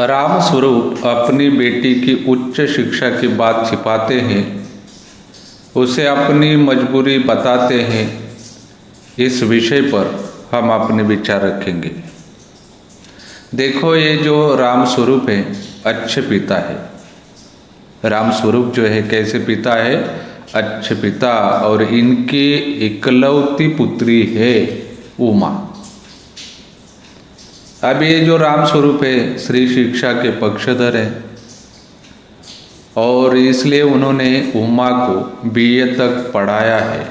राम स्वरूप अपनी बेटी की उच्च शिक्षा की बात छिपाते हैं, उसे अपनी मजबूरी बताते हैं। इस विषय पर हम अपने विचार रखेंगे। देखो, ये जो राम स्वरूप है अच्छे पिता है। राम स्वरूप जो है कैसे पिता है? अच्छे पिता। और इनकी इकलौती पुत्री है उमा। अब ये जो राम स्वरूप है श्री शिक्षा के पक्षधर है और इसलिए उन्होंने उमा को बीए तक पढ़ाया है।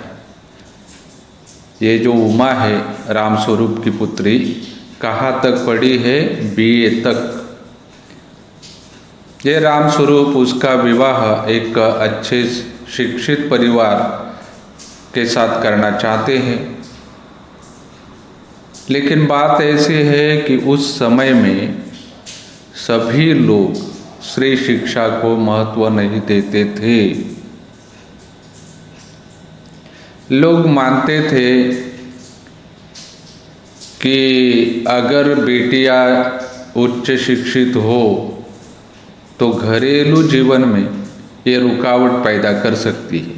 ये जो उमा है राम स्वरूप की पुत्री कहाँ तक पढ़ी है? बीए तक। ये राम स्वरूप उसका विवाह एक अच्छे शिक्षित परिवार के साथ करना चाहते हैं, लेकिन बात ऐसी है कि उस समय में सभी लोग श्री शिक्षा को महत्व नहीं देते थे। लोग मानते थे कि अगर बेटियां उच्च शिक्षित हो तो घरेलू जीवन में ये रुकावट पैदा कर सकती है।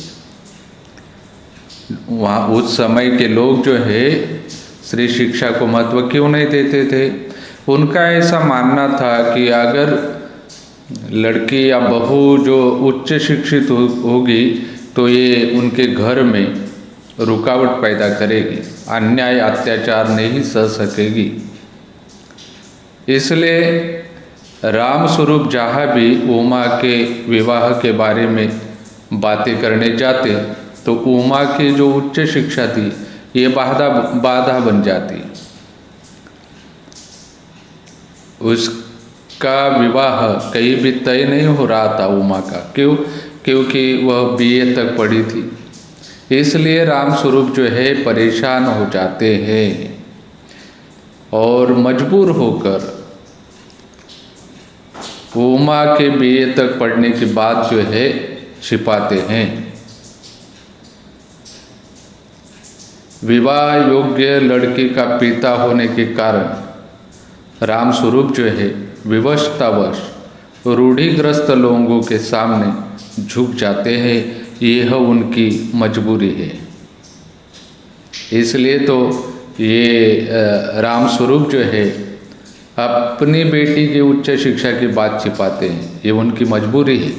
वहाँ उस समय के लोग जो है श्री शिक्षा को महत्व क्यों नहीं देते थे? उनका ऐसा मानना था कि अगर लड़की या बहू जो उच्च शिक्षित होगी तो ये उनके घर में रुकावट पैदा करेगी, अन्याय अत्याचार नहीं सह सकेगी। इसलिए राम स्वरूप जहाँ भी उमा के विवाह के बारे में बातें करने जाते तो उमा की जो उच्च शिक्षा थी ये बाधा बन जाती। उसका विवाह कहीं भी तय नहीं हो रहा था उमा का। क्यों? क्योंकि वह बीए तक पढ़ी थी। इसलिए राम स्वरूप जो है परेशान हो जाते हैं और मजबूर होकर उमा के बीए तक पढ़ने की बात जो है छिपाते हैं। विवाह योग्य लड़की का पिता होने के कारण राम स्वरूप जो है विवशतावश रूढ़िग्रस्त लोगों के सामने झुक जाते हैं। यह उनकी मजबूरी है। इसलिए तो ये राम स्वरूप जो है अपनी बेटी की उच्च शिक्षा की बात छिपाते हैं। ये उनकी मजबूरी है।